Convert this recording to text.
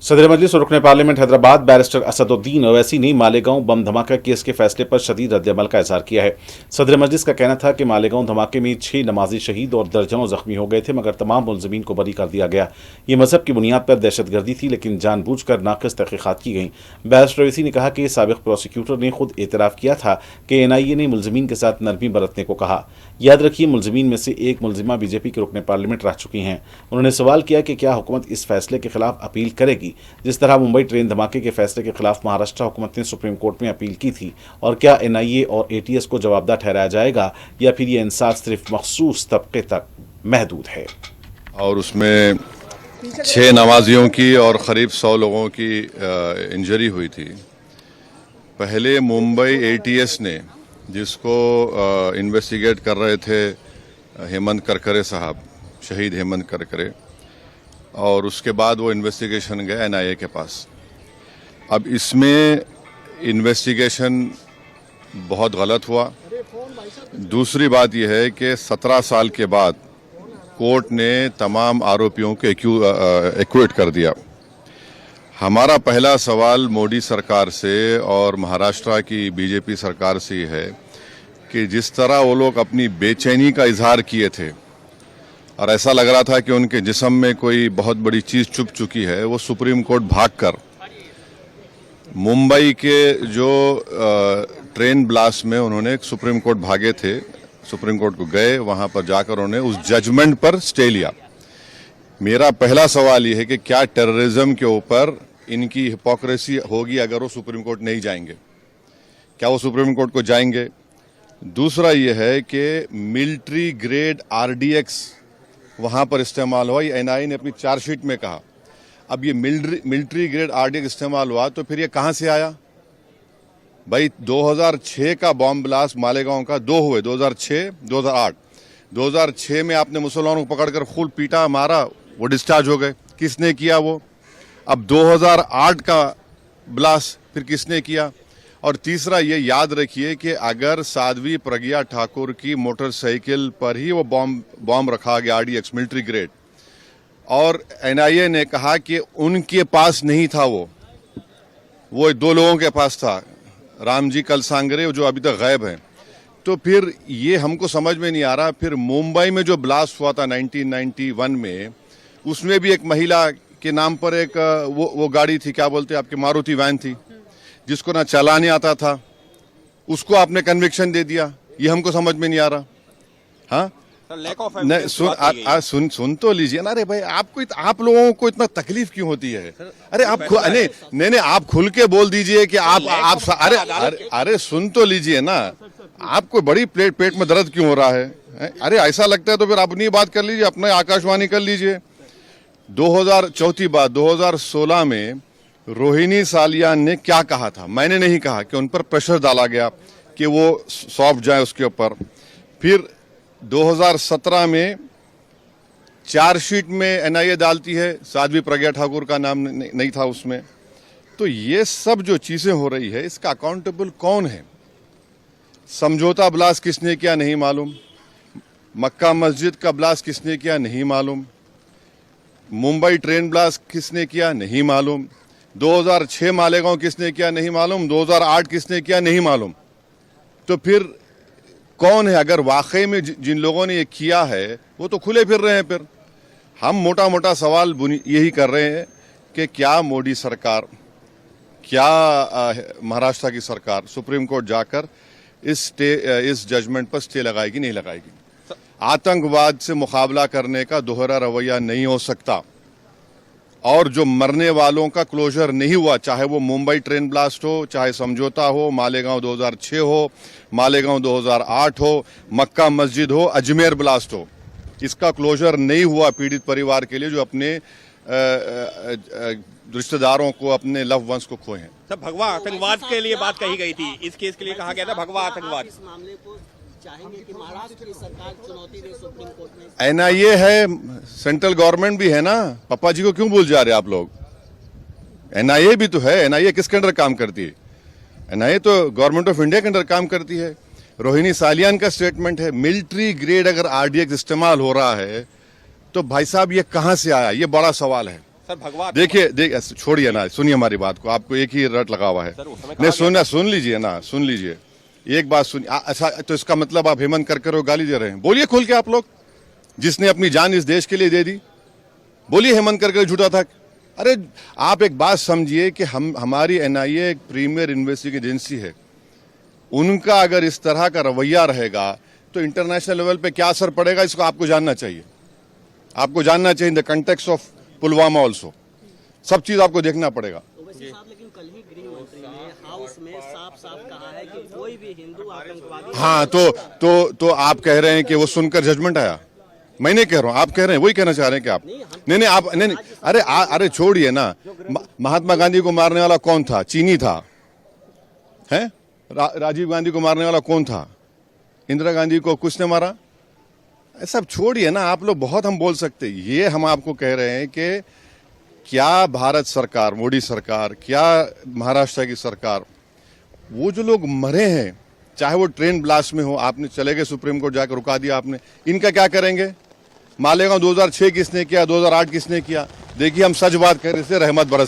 सदर मजलिस और रुकने पार्लियामेंट हैदराबाद बैरिस्टर असदुद्दीन ओवैसी ने मालेगांव बम धमाका केस के फैसले पर शदीद रद्दअमल का इजहार किया है। सदर मजलिस का कहना था कि मालेगांव धमाके में 6 नमाजी शहीद और दर्जनों जख्मी हो गए थे, मगर तमाम मुलजिमीन को बरी कर दिया गया। ये मजहब की बुनियाद पर दहशतगर्दी थी, लेकिन जानबूझकर नाक़िस तहक़ीक़ात की गई। बैरिस्टर ओवैसी ने कहा कि साबिक़ प्रोसिक्यूटर ने खुद एतराफ़ किया था कि NIA ने मुलजिमीन के साथ नरमी बरतने को कहा। याद रखिए, मुलजिमीन में से एक मुलजिमा बीजेपी के रुकने पार्लियामेंट रह चुकी हैं। उन्होंने सवाल किया कि क्या हुकूमत इस फैसले के खिलाफ अपील करेगी, जिस तरह मुंबई ट्रेन धमाके के फैसले के खिलाफ महाराष्ट्र हुकूमत ने सुप्रीम कोर्ट में अपील की थी, और क्या NIA और ATS को जवाबदार ठहराया जाएगा या फिर ये इंसाफ सिर्फ मखसूस तबके तक महदूद है। और उसमें 6 नमाजियों की और करीब 100 लोगों की इंजरी हुई थी। पहले मुंबई ATS ने, जिसको इन्वेस्टिगेट कर रहे थे हेमंत करकरे साहब, शहीद हेमंत करकरे, और उसके बाद वो इन्वेस्टिगेशन गया NIA के पास। अब इसमें इन्वेस्टिगेशन बहुत गलत हुआ। दूसरी बात यह है कि 17 साल के बाद कोर्ट ने तमाम आरोपियों को एक्विट कर दिया। हमारा पहला सवाल मोदी सरकार से और महाराष्ट्र की बीजेपी सरकार से है कि जिस तरह वो लोग अपनी बेचैनी का इजहार किए थे और ऐसा लग रहा था कि उनके जिस्म में कोई बहुत बड़ी चीज़ छुप चुकी है, वो सुप्रीम कोर्ट भागकर मुंबई के जो ट्रेन ब्लास्ट में उन्होंने सुप्रीम कोर्ट भागे थे, सुप्रीम कोर्ट को गए, वहां पर जाकर उन्होंने उस जजमेंट पर स्टे लिया। मेरा पहला सवाल ये है कि क्या टेररिज्म के ऊपर इनकी हिपोक्रेसी होगी अगर वो सुप्रीम कोर्ट नहीं जाएंगे? क्या वो सुप्रीम कोर्ट को जाएंगे? दूसरा ये है कि मिलिट्री ग्रेड RDX वहां पर इस्तेमाल हुआ, ये NIA ने अपनी चार्जशीट में कहा। अब ये मिलिट्री ग्रेड RDX इस्तेमाल हुआ तो फिर ये कहां से आया? भाई 2006 का बॉम्ब ब्लास्ट मालेगांव का 2 हुए, 2006, 2008। 2006 में आपने मुसलमानों को पकड़कर खूब पीटा, मारा, वो डिस्चार्ज हो गए। किसने किया वो? अब 2008 का ब्लास्ट फिर किसने किया? और तीसरा ये याद रखिए कि अगर साध्वी प्रज्ञा ठाकुर की मोटरसाइकिल पर ही वो बॉम्ब रखा गया RDX मिलिट्री ग्रेड, और NIA ने कहा कि उनके पास नहीं था, वो 2 लोगों के पास था, रामजी कलसांगरे जो अभी तक गायब हैं, तो फिर ये हमको समझ में नहीं आ रहा। फिर मुंबई में जो ब्लास्ट हुआ था 1991 में, उसमें भी एक महिला के नाम पर एक वो गाड़ी थी, क्या बोलते हैं आपके, मारुति वैन थी, जिसको ना चलाने आता था, उसको आपने कन्विक्शन दे दिया। ये हमको समझ में नहीं आ रहा। हाँ, सुन तो लीजिए ना। अरे भाई, आप लोगों को इतना तकलीफ क्यों होती है? अरे आप नहीं, आप खुल के बोल दीजिए कि आप अरे सुन तो लीजिए ना। आपको बड़ी पेट में दर्द क्यों हो रहा है? अरे ऐसा लगता है तो फिर अपनी बात कर लीजिए, अपने आकाशवाणी कर लीजिए। 2016 में रोहिणी सालियान ने क्या कहा था? मैंने नहीं कहा कि उन पर प्रेशर डाला गया कि वो सॉफ्ट जाए उसके ऊपर। फिर 2017 में चार्जशीट में NIA डालती है, साध्वी प्रज्ञा ठाकुर का नाम नहीं था उसमें। तो ये सब जो चीजें हो रही है, इसका अकाउंटेबल कौन है? समझौता ब्लास्ट किसने किया नहीं मालूम, मक्का मस्जिद का ब्लास्ट किसने किया नहीं मालूम, मुंबई ट्रेन ब्लास्ट किसने किया नहीं मालूम, 2006 मालेगांव किसने किया नहीं मालूम, 2008 किसने किया नहीं मालूम। तो फिर कौन है? अगर वाकई में जिन लोगों ने ये किया है वो तो खुले फिर रहे हैं। फिर हम मोटा मोटा सवाल यही कर रहे हैं कि क्या मोदी सरकार, क्या महाराष्ट्र की सरकार सुप्रीम कोर्ट जाकर इस जजमेंट पर स्टे लगाएगी, नहीं लगाएगी? आतंकवाद से मुकाबला करने का दोहरा रवैया नहीं हो सकता, और जो मरने वालों का क्लोजर नहीं हुआ, चाहे वो मुंबई ट्रेन ब्लास्ट हो, चाहे समझौता हो, मालेगांव 2006 हो, मालेगांव 2008 हो, मक्का मस्जिद हो, अजमेर ब्लास्ट हो, इसका क्लोजर नहीं हुआ पीड़ित परिवार के लिए जो अपने रिश्तेदारों को, अपने लव वंस को खोए हैं। सब भगवा आतंकवाद के लिए बात कही गई थी, इस केस के लिए कहा गया था भगवा आतंकवाद। इस मामले को चाहेंगे कि महाराष्ट्र की सरकार चुनौती दे सुप्रीम कोर्ट में। NIA है, सेंट्रल गवर्नमेंट भी है ना, पापा जी को क्यों भूल जा रहे आप लोग? NIA भी तो है। NIA किसके अंडर काम करती है? NIA तो गवर्नमेंट ऑफ इंडिया के अंडर काम करती है। रोहिणी सालियान का स्टेटमेंट है, मिलिट्री ग्रेड अगर RDX इस्तेमाल हो रहा है तो भाई साहब ये कहां से आया? ये बड़ा सवाल है। सर भगवा देखिए छोड़िए ना, सुनिए हमारी बात को, आपको एक ही रट लगा हुआ है। सर, उस समय नहीं सुन लीजिए ना, सुन लीजिए एक बात सुनिए। अच्छा, तो इसका मतलब आप हेमंत करकर को गाली दे रहे हैं? बोलिए खुल के आप लोग, जिसने अपनी जान इस देश के लिए दे दी, बोलिए हेमंत करके झूठा था। अरे आप एक बात समझिए कि हमारी एनआईए एक प्रीमियर इन्वेस्टिगेशन एजेंसी है, उनका अगर इस तरह का रवैया रहेगा तो इंटरनेशनल लेवल पे क्या असर पड़ेगा, इसको आपको जानना चाहिए। आपको जानना चाहिए in the context of Pulwama also, सब चीज आपको देखना पड़ेगा। ओवैसी साहब, लेकिन कल ही गृह मंत्री ने हाउस में साफ साफ कहा है कि कोई भी हिंदू आतंकवादी। हाँ, तो आप कह रहे हैं कि वो सुनकर जजमेंट आया? मैं नहीं कह रहा हूं, आप कह रहे हैं, वही कहना चाह रहे हैं कि आप नहीं आप नहीं अरे छोड़िए ना। महात्मा गांधी को मारने वाला कौन था? चीनी था, है? राजीव गांधी को मारने वाला कौन था? इंदिरा गांधी को कुछ ने मारा? सब छोड़िए ना आप लोग, बहुत हम बोल सकते। ये हम आपको कह रहे हैं कि क्या भारत सरकार, मोदी सरकार, क्या महाराष्ट्र की सरकार, वो जो लोग मरे हैं, चाहे वो ट्रेन ब्लास्ट में हो, आपने चले गए सुप्रीम कोर्ट जाकर रुका दिया आपने, इनका क्या करेंगे? मालेगांव 2006 किसने किया, 2008 किसने किया? देखिए हम सच बात कर रहे थे, रहमत बरस